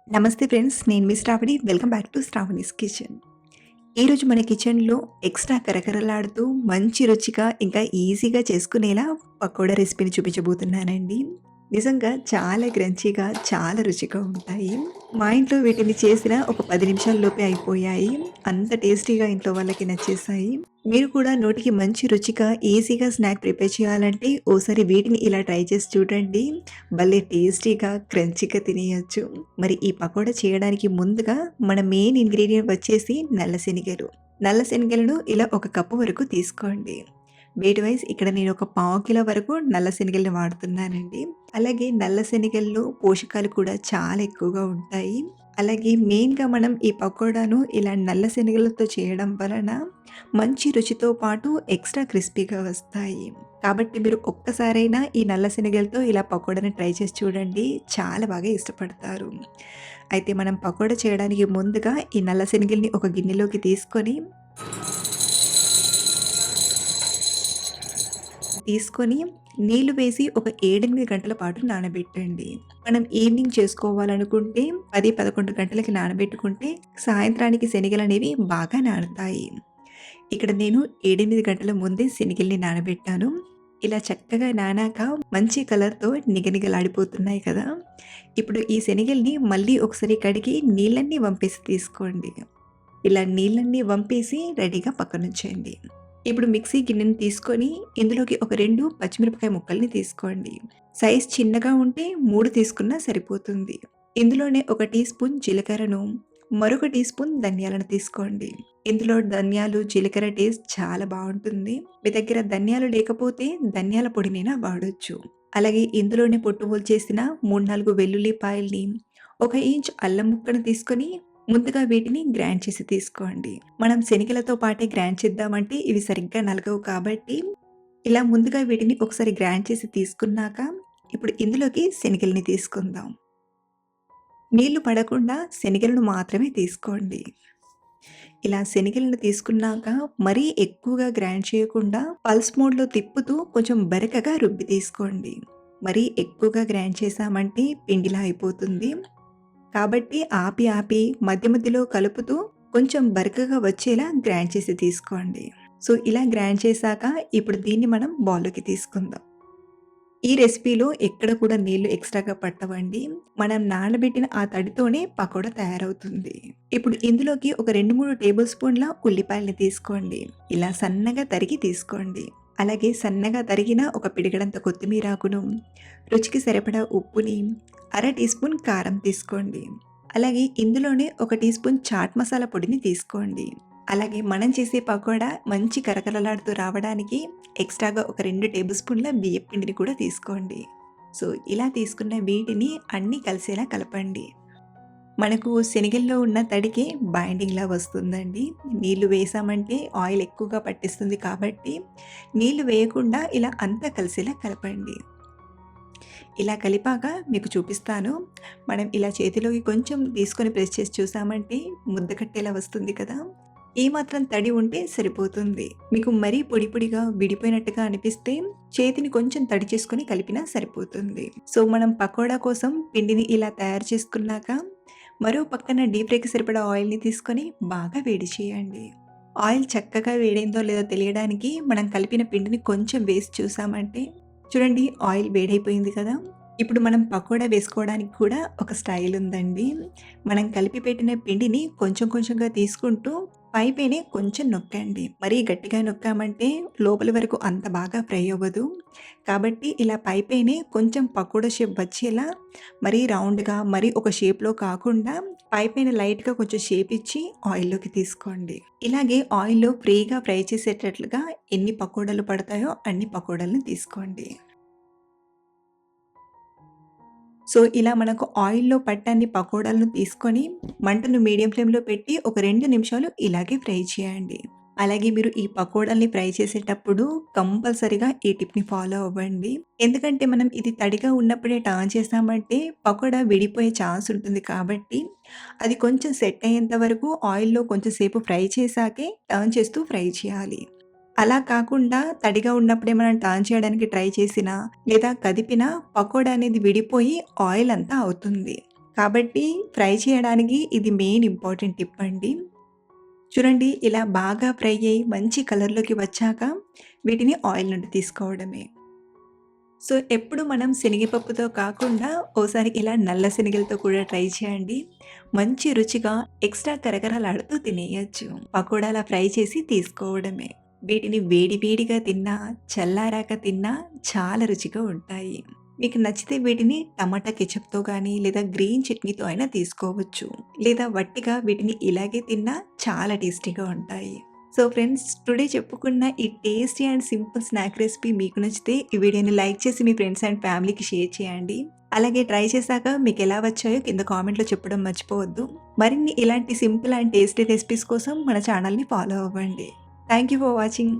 నమస్తే ఫ్రెండ్స్. నేను మీ Shravani. Welcome back to Shravani's kitchen. ఈరోజు మన కిచెన్‌లో ఎక్స్ట్రా కరకరలాడుతూ మంచి రుచిగా ఇంకా ఈజీగా చేసుకునేలా పకోడా రెసిపీని చూపించబోతున్నానండి. నిజంగా చాలా క్రంచీగా, చాలా రుచిగా ఉంటాయి. మా ఇంట్లో వీటిని చేసిన ఒక 10 నిమిషాల్లోపే అయిపోయాయి. అంత టేస్టీగా ఇంట్లో వాళ్ళకి నచ్చేసాయి. మీరు కూడా నోటికి మంచి రుచిగా, ఈజీగా స్నాక్ ప్రిపేర్ చేయాలంటే ఓసారి వీటిని ఇలా ట్రై చేసి చూడండి. భలే టేస్టీగా, క్రంచీగా తినేయొచ్చు. మరి ఈ పకోడా చేయడానికి ముందుగా మన మెయిన్ ఇంగ్రీడియంట్ వచ్చేసి నల్ల శనగలు. నల్ల శనగలను ఇలా ఒక కప్పు వరకు తీసుకోండి. వెయిట్ వైస్ ఇక్కడ నేను ఒక పావు కిలో వరకు నల్ల శనగల్ని వాడుతున్నానండి. అలాగే నల్ల శనగల్లో పోషకాలు కూడా చాలా ఎక్కువగా ఉంటాయి. అలాగే మెయిన్‌గా మనం ఈ పకోడాను ఇలా నల్ల శనగలతో చేయడం వలన మంచి రుచితో పాటు ఎక్స్ట్రా క్రిస్పీగా వస్తాయి. కాబట్టి మీరు ఒక్కసారైనా ఈ నల్ల శనగలతో ఇలా పకోడాని ట్రై చేసి చూడండి. చాలా బాగా ఇష్టపడతారు. అయితే మనం పకోడా చేయడానికి ముందుగా ఈ నల్ల శనగల్ని ఒక గిన్నెలోకి తీసుకొని నీళ్లు వేసి ఒక 7, 8 గంటల పాటు నానబెట్టండి. మనం ఈవినింగ్ చేసుకోవాలనుకుంటే 10, 11 గంటలకి నానబెట్టుకుంటే సాయంత్రానికి శనగలనేవి బాగా నానుతాయి. ఇక్కడ నేను 7, 8 గంటల ముందే శనగల్ని నానబెట్టాను. ఇలా చక్కగా నానాక మంచి కలర్‌తో నిగనిగలాడిపోతున్నాయి కదా! ఇప్పుడు ఈ శనగల్ని మళ్ళీ ఒకసారి కడిగి నీళ్ళన్నీ వంపేసి తీసుకోండి. ఇలా నీళ్ళన్నీ వంపేసి రెడీగా పక్కనుంచేయండి. ఇప్పుడు మిక్సీ గిన్నెని తీసుకొని ఇందులోకి ఒక 2 పచ్చిమిరపకాయ ముక్కల్ని తీసుకోండి. సైజ్ చిన్నగా ఉంటే 3 తీసుకున్నా సరిపోతుంది. ఇందులోనే ఒక టీ స్పూన్ జీలకర్రను, మరొక టీ స్పూన్ ధనియాలను తీసుకోండి. ఇందులో ధనియాలు, జీలకర్ర టేస్ట్ చాలా బావుంటుంది. మీ దగ్గర ధనియాలు లేకపోతే ధనియాల పొడినైనా వాడొచ్చు. అలాగే ఇందులోనే పొట్టు ఒలిచేసిన 3, 4 వెల్లుల్లిపాయల్ని, 1 ఇంచ్ అల్లం ముక్కను తీసుకొని ముందుగా వీటిని గ్రైండ్ చేసి తీసుకోండి. మనం శనగలతో పాటే గ్రైండ్ చేద్దామంటే ఇవి సరిగ్గా నలగవు కాబట్టి ఇలా ముందుగా వీటిని ఒకసారి గ్రైండ్ చేసి తీసుకున్నాక ఇప్పుడు ఇందులోకి శనగల్ని తీసుకుందాం. నీళ్లు పడకుండా శనగలను మాత్రమే తీసుకోండి. ఇలా శనగలను తీసుకున్నాక మరీ ఎక్కువగా గ్రైండ్ చేయకుండా పల్స్ మోడ్‌లో తిప్పుతూ కొంచెం బరకగా రుబ్బి తీసుకోండి. మరీ ఎక్కువగా గ్రైండ్ చేశామంటే పిండిలా అయిపోతుంది. కాబట్టి ఆపి ఆపి మధ్య మధ్యలో కలుపుతూ కొంచెం బరకగా వచ్చేలా గ్రైండ్ చేసి తీసుకోండి. సో, ఇలా గ్రైండ్ చేశాక ఇప్పుడు దీన్ని మనం బౌల్‌లోకి తీసుకుందాం. ఈ రెసిపీలో ఎక్కడ కూడా నీళ్లు ఎక్స్‌ట్రాగా పట్టవండి. మనం నానబెట్టిన ఆ తడితోనే పకోడా తయారవుతుంది. ఇప్పుడు ఇందులోకి ఒక 2, 3 టేబుల్ స్పూన్ల ఉల్లిపాయల్ని తీసుకోండి. ఇలా సన్నగా తరిగి తీసుకోండి. అలాగే సన్నగా తరిగిన ఒక పిడికెడంత కొత్తిమీరాకును, రుచికి సరిపడా ఉప్పుని, అర టీ స్పూన్ కారం తీసుకోండి. అలాగే ఇందులోనే ఒక టీ స్పూన్ చాట్ మసాలా పొడిని తీసుకోండి. అలాగే మనం చేసే పకోడా మంచి కరకరలాడుతూ రావడానికి ఎక్స్ట్రాగా ఒక 2 టేబుల్ స్పూన్ల బియ్యపు పిండిని కూడా తీసుకోండి. సో, ఇలా తీసుకున్న వీటిని అన్నీ కలిసేలా కలపండి. మనకు శనగల్లో ఉన్న తడికే బైండింగ్‌లా వస్తుందండి. నీళ్లు వేసామంటే ఆయిల్ ఎక్కువగా పట్టేస్తుంది కాబట్టి నీళ్లు వేయకుండా ఇలా అంతా కలిసేలా కలపండి. ఇలా కలిపాక మీకు చూపిస్తాను. మనం ఇలా చేతిలోకి కొంచెం తీసుకొని ప్రెస్ చేసి చూసామంటే ముద్ద కట్టేలా వస్తుంది కదా! ఏమాత్రం తడి ఉంటే సరిపోతుంది. మీకు మరీ పొడి పొడిగా విడిపోయినట్టుగా అనిపిస్తే చేతిని కొంచెం తడి చేసుకొని కలిపినా సరిపోతుంది. సో, మనం పకోడా కోసం పిండిని ఇలా తయారు చేసుకున్నాక మరో పక్కన డీప్ ఫ్రైకి సరిపడా ఆయిల్‌ని తీసుకొని బాగా వేడి చేయండి. ఆయిల్ చక్కగా వేడైందో లేదో తెలియడానికి మనం కలిపిన పిండిని కొంచెం వేసి చూసామంటే చూడండి, ఆయిల్ వేడైపోయింది కదా! ఇప్పుడు మనం పకోడా వేసుకోవడానికి కూడా ఒక స్టైల్ ఉందండి. మనం కలిపి పెట్టిన పిండిని కొంచెం కొంచెంగా తీసుకుంటూ పైపైనే కొంచెం నొక్కండి. మరీ గట్టిగా నొక్కామంటే లోపలి వరకు అంత బాగా ఫ్రై అవ్వదు. కాబట్టి ఇలా పైపైనే కొంచెం పకోడా షేప్ వచ్చేలా మరీ రౌండ్‌గా, మరీ ఒక షేప్‌లో కాకుండా పైపైన లైట్‌గా కొంచెం షేప్ ఇచ్చి ఆయిల్‌లోకి తీసుకోండి. ఇలాగే ఆయిల్‌లో ఫ్రీగా ఫ్రై చేసేటట్లుగా ఎన్ని పకోడాలు పడతాయో అన్ని పకోడాలను తీసుకోండి. సో, ఇలా మనకు ఆయిల్‌లో పట్టన్ని పకోడాలను తీసుకొని మంటను మీడియం ఫ్లేమ్‌లో పెట్టి ఒక 2 నిమిషాలు ఇలాగే ఫ్రై చేయండి. అలాగే మీరు ఈ పకోడాల్ని ఫ్రై చేసేటప్పుడు కంపల్సరీగా ఈ టిప్‌ని ఫాలో అవ్వండి. ఎందుకంటే మనం ఇది తడిగా ఉన్నప్పుడే టర్న్ చేసామంటే పకోడా విడిపోయే ఛాన్స్ ఉంటుంది కాబట్టి అది కొంచెం సెట్ అయ్యేంత వరకు ఆయిల్‌లో కొంచెం సేపు ఫ్రై చేశాకే టర్న్ చేస్తూ ఫ్రై చేయాలి. అలా కాకుండా తడిగా ఉన్నప్పుడే మనం టర్న్ చేయడానికి ట్రై చేసినా, లేదా కదిపినా పకోడా అనేది విడిపోయి ఆయిల్ అంతా అవుతుంది. కాబట్టి ఫ్రై చేయడానికి ఇది మెయిన్ ఇంపార్టెంట్ టిప్ అండి. చూడండి ఇలా బాగా ఫ్రై అయ్యి మంచి కలర్‌లోకి వచ్చాక వీటిని ఆయిల్ నుండి తీసుకోవడమే. సో, ఎప్పుడు మనం శనగపప్పుతో కాకుండా ఓసారి ఇలా నల్ల శనగలతో కూడా ట్రై చేయండి. మంచి రుచిగా ఎక్స్ట్రా కరకరలాడుతూ తినేయొచ్చు. పకోడాలా ఫ్రై చేసి తీసుకోవడమే. వీటిని వేడి వేడిగా తిన్నా, చల్లారాక తిన్నా చాలా రుచిగా ఉంటాయి. మీకు నచ్చితే వీటిని టమాటా కెచప్‌తో గానీ, లేదా గ్రీన్ చట్నీతో అయినా తీసుకోవచ్చు. లేదా వట్టిగా వీటిని ఇలాగే తిన్నా చాలా టేస్టీగా ఉంటాయి. సో ఫ్రెండ్స్, టుడే చెప్పుకున్న ఈ tasty and simple snack recipe మీకు నచ్చితే ఈ వీడియోని లైక్ చేసి మీ ఫ్రెండ్స్ అండ్ ఫ్యామిలీకి షేర్ చేయండి. అలాగే ట్రై చేశాక మీకు ఎలా వచ్చాయో కింద కామెంట్‌లో చెప్పడం మర్చిపోవద్దు. మరిన్ని ఇలాంటి సింపుల్ అండ్ టేస్టీ రెసిపీస్ కోసం మన ఛానల్‌ని ఫాలో అవ్వండి. Thank you for watching.